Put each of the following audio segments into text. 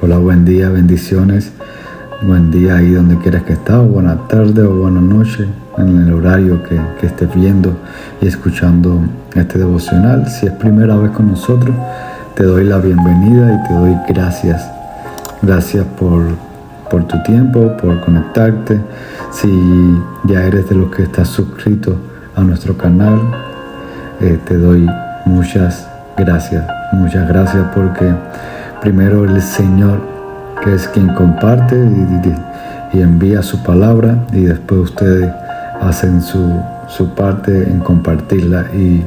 Hola, buen día, bendiciones. Buen día ahí donde quieras que estés, o buena tarde o buena noche, en el horario que estés viendo y escuchando este devocional. Si es primera vez con nosotros, te doy la bienvenida y te doy gracias. Gracias por tu tiempo, por conectarte. Si ya eres de los que estás suscrito a nuestro canal, te doy muchas gracias. Muchas gracias porque primero el Señor, que es quien comparte y envía su palabra, y después ustedes hacen su parte en compartirla y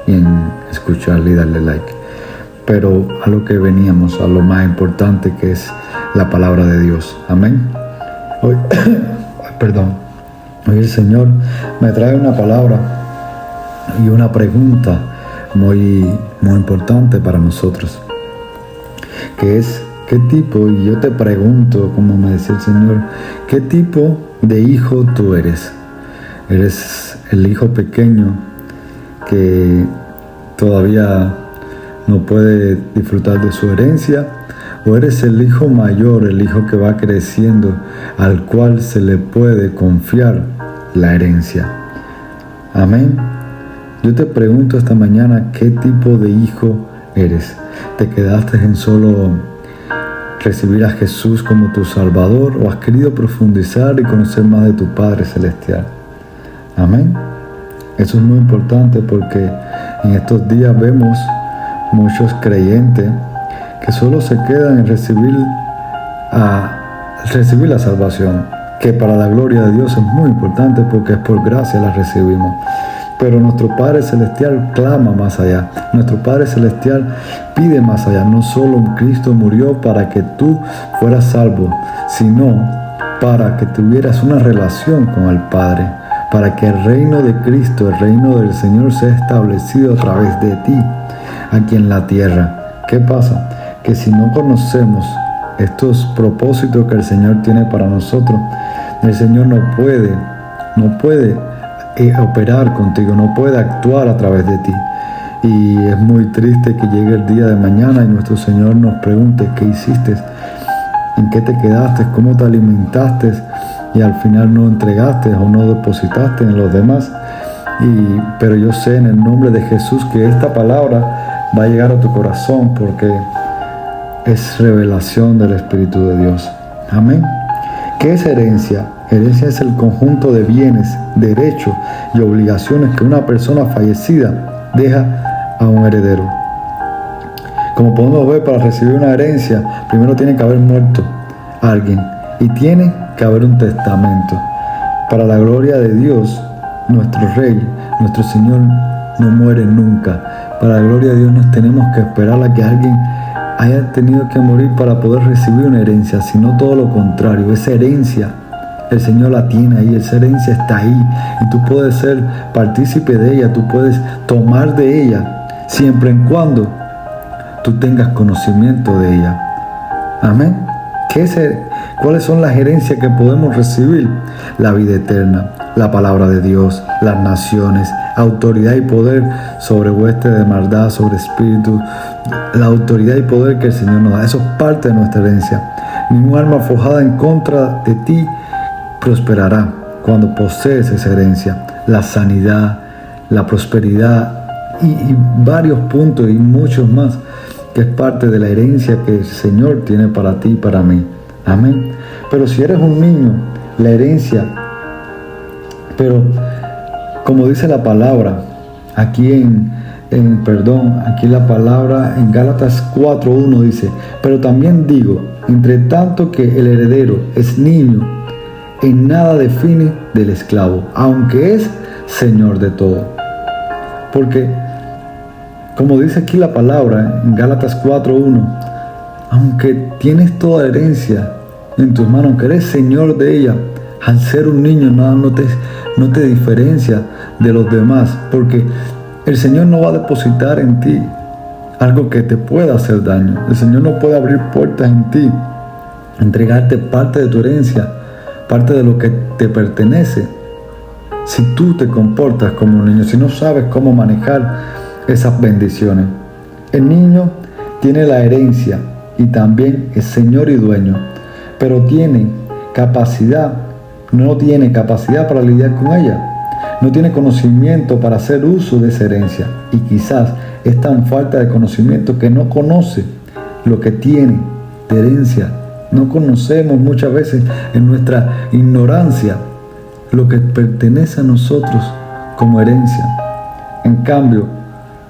en escucharla y darle like. Pero a lo que veníamos, a lo más importante, que es la palabra de Dios. Amén. Hoy el Señor me trae una palabra y una pregunta muy importante para nosotros, que es: ¿qué tipo? Y yo te pregunto, como me decía el Señor, ¿qué tipo de hijo tú eres? ¿Eres el hijo pequeño que todavía no puede disfrutar de su herencia? ¿O eres el hijo mayor, el hijo que va creciendo, al cual se le puede confiar la herencia? Amén. Yo te pregunto esta mañana, ¿qué tipo de hijo eres? ¿Te quedaste en solo recibir a Jesús como tu Salvador, o has querido profundizar y conocer más de tu Padre Celestial? Amén. Eso es muy importante porque en estos días vemos muchos creyentes que solo se quedan en recibir la salvación, que para la gloria de Dios es muy importante porque es por gracia la recibimos. Pero nuestro Padre Celestial clama más allá. Nuestro Padre Celestial pide más allá. No solo Cristo murió para que tú fueras salvo, sino para que tuvieras una relación con el Padre, para que el reino de Cristo, el reino del Señor, sea establecido a través de ti aquí en la tierra. ¿Qué pasa? Que si no conocemos estos propósitos que el Señor tiene para nosotros, el Señor no puede operar contigo, no puede actuar a través de ti. Y es muy triste que llegue el día de mañana y nuestro Señor nos pregunte: ¿qué hiciste? ¿En qué te quedaste? ¿Cómo te alimentaste? Y al final no entregaste o no depositaste en los demás. Pero yo sé en el nombre de Jesús que esta palabra va a llegar a tu corazón, porque es revelación del Espíritu de Dios. Amén. ¿Qué es herencia? Herencia es el conjunto de bienes, derechos y obligaciones que una persona fallecida deja a un heredero. Como podemos ver, para recibir una herencia, primero tiene que haber muerto alguien y tiene que haber un testamento. Para la gloria de Dios, nuestro Rey, nuestro Señor, no muere nunca. Para la gloria de Dios, nos tenemos que esperar a que alguien haya tenido que morir para poder recibir una herencia, sino todo lo contrario. Esa herencia el Señor la tiene ahí, esa herencia está ahí y tú puedes ser partícipe de ella, tú puedes tomar de ella, siempre y cuando tú tengas conocimiento de ella. Amén. ¿Cuáles son las herencias que podemos recibir? La vida eterna, la palabra de Dios, las naciones, autoridad y poder sobre huestes de maldad, sobre espíritus, la autoridad y poder que el Señor nos da. Eso es parte de nuestra herencia. Ningún arma forjada en contra de ti prosperará cuando posees esa herencia. La sanidad, la prosperidad y varios puntos y muchos más, que es parte de la herencia que el Señor tiene para ti y para mí. Amén. Pero si eres un niño, la herencia, pero como dice la palabra, aquí aquí la palabra en Gálatas 4:1 dice: pero también digo, entre tanto que el heredero es niño, en nada define del esclavo, aunque es señor de todo. Porque, como dice aquí la palabra en Gálatas 4:1, aunque tienes toda herencia en tus manos, aunque eres señor de ella, al ser un niño no te diferencia de los demás, porque el Señor no va a depositar en ti algo que te pueda hacer daño. El Señor no puede abrir puertas en ti, entregarte parte de tu herencia, parte de lo que te pertenece, si tú te comportas como un niño, si no sabes cómo manejar esas bendiciones. El niño tiene la herencia y también es Señor y dueño, pero no tiene capacidad para lidiar con ella. No tiene conocimiento para hacer uso de esa herencia, y quizás es tan falta de conocimiento que no conoce lo que tiene de herencia. No conocemos muchas veces en nuestra ignorancia lo que pertenece a nosotros como herencia. En cambio,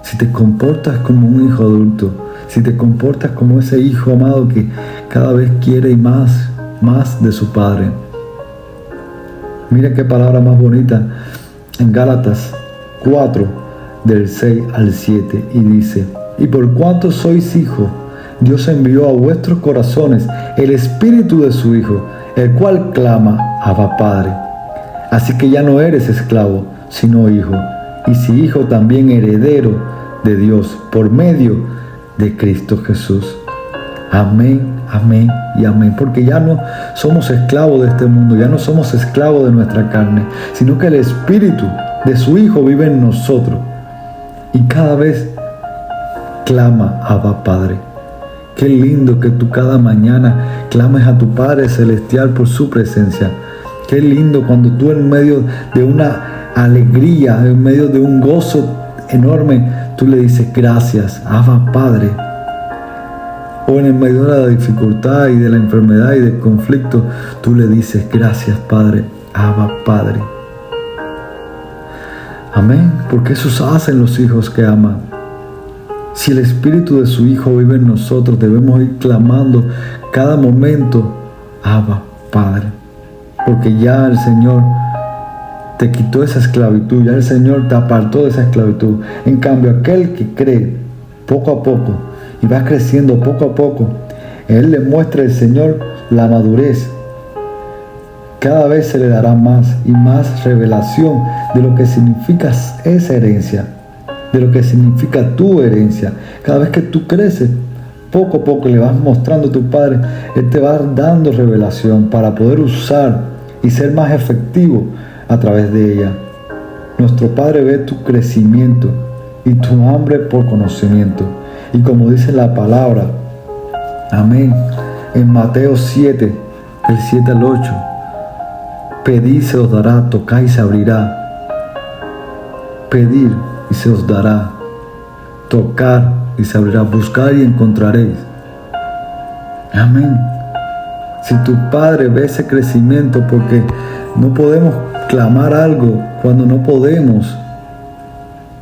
si te comportas como un hijo adulto, si te comportas como ese hijo amado que cada vez quiere más de su padre. Mira qué palabra más bonita en Gálatas 4, del 6 al 7, y dice: y por cuanto sois hijos, Dios envió a vuestros corazones el Espíritu de su Hijo, el cual clama: Abba, Padre. Así que ya no eres esclavo, sino hijo, y si hijo, también heredero de Dios por medio de Cristo Jesús. Amén, amén y amén. Porque ya no somos esclavos de este mundo, ya no somos esclavos de nuestra carne, sino que el Espíritu de su Hijo vive en nosotros. Y cada vez clama: Abba, Padre. Qué lindo que tú cada mañana clames a tu Padre Celestial por su presencia. Qué lindo cuando tú, en medio de una alegría, en medio de un gozo enorme, tú le dices: gracias, Abba, Padre. O en el medio de la dificultad y de la enfermedad y del conflicto, tú le dices: gracias, Padre, Abba, Padre. Amén, porque eso hacen los hijos que aman. Si el Espíritu de su Hijo vive en nosotros, debemos ir clamando cada momento: Abba, Padre. Porque ya el Señor te quitó esa esclavitud, ya el Señor te apartó de esa esclavitud. En cambio, aquel que cree poco a poco y va creciendo poco a poco, Él le muestra al Señor la madurez. Cada vez se le dará más y más revelación de lo que significa esa herencia, de lo que significa tu herencia. Cada vez que tú creces, poco a poco le vas mostrando a tu Padre, Él te va dando revelación para poder usar y ser más efectivo a través de ella. Nuestro Padre ve tu crecimiento y tu hambre por conocimiento. Y como dice la palabra, amén, en Mateo 7, del 7 al 8, pedid, se os dará; tocad y se abrirá. Pedir y se os dará; tocar y se abrirá; buscar y encontraréis. Amén. Si tu Padre ve ese crecimiento, porque no podemos clamar algo cuando no podemos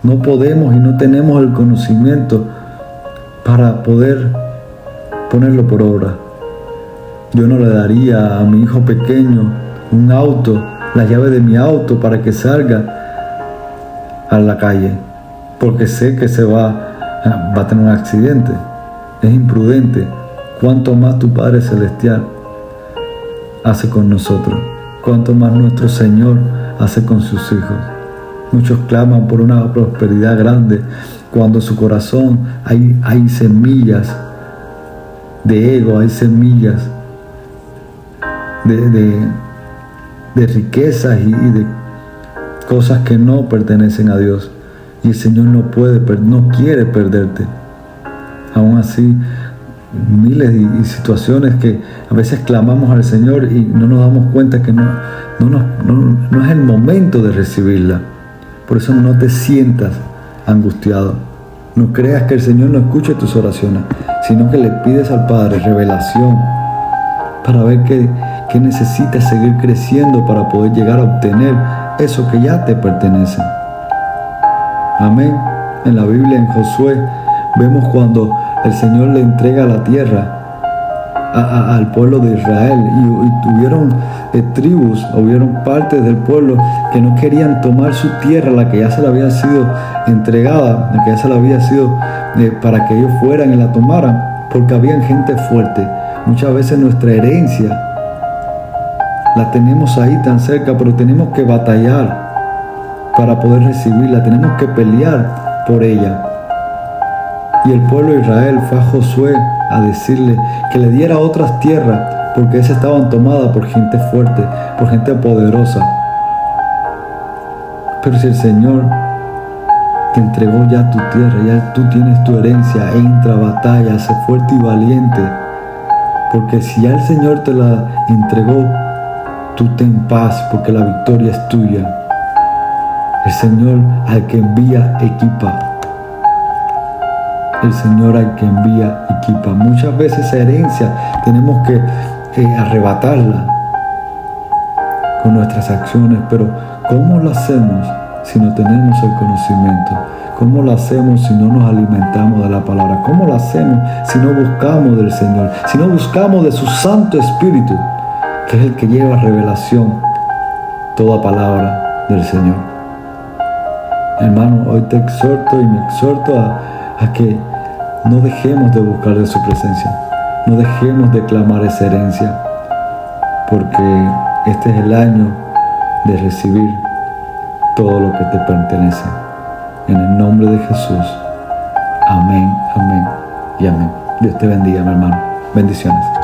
y no tenemos el conocimiento para poder ponerlo por obra. Yo no le daría a mi hijo pequeño un auto, la llave de mi auto, para que salga a la calle, porque sé que va a tener un accidente. Es imprudente. Cuanto más tu Padre Celestial hace con nosotros, cuanto más nuestro Señor hace con sus hijos. Muchos claman por una prosperidad grande cuando en su corazón hay semillas de ego, hay semillas de riquezas y de cosas que no pertenecen a Dios. Y el Señor no quiere perderte. Aún así, miles y situaciones que a veces clamamos al Señor y no nos damos cuenta que no es el momento de recibirla. Por eso no te sientas angustiado. No creas que el Señor no escuche tus oraciones, sino que le pides al Padre revelación para ver qué necesitas seguir creciendo para poder llegar a obtener eso que ya te pertenece. Amén. En la Biblia, en Josué, vemos cuando el Señor le entrega la tierra al pueblo de Israel y tuvieron tribus, hubieron partes del pueblo que no querían tomar su tierra, la que ya se le había sido entregada, la que ya se le había sido para que ellos fueran y la tomaran, porque había gente fuerte. Muchas veces nuestra herencia la tenemos ahí tan cerca, pero tenemos que batallar para poder recibirla, tenemos que pelear por ella. Y el pueblo de Israel fue a Josué a decirle que le diera otras tierras, porque esas estaban tomadas por gente fuerte, por gente poderosa. Pero si el Señor te entregó ya tu tierra, ya tú tienes tu herencia. Entra a batalla, sé fuerte y valiente, porque si ya el Señor te la entregó, tú ten paz, porque la victoria es tuya. El Señor al que envía equipa. El Señor al que envía equipa. Muchas veces esa herencia tenemos que arrebatarla con nuestras acciones, pero ¿cómo lo hacemos si no tenemos el conocimiento? ¿Cómo lo hacemos si no nos alimentamos de la palabra? ¿Cómo lo hacemos si no buscamos del Señor? Si no buscamos de su Santo Espíritu, que es el que lleva revelación toda palabra del Señor. Hermano, hoy te exhorto y me exhorto a que no dejemos de buscar de su presencia. No dejemos de clamar esa herencia, porque este es el año de recibir todo lo que te pertenece. En el nombre de Jesús. Amén, amén y amén. Dios te bendiga, mi hermano. Bendiciones.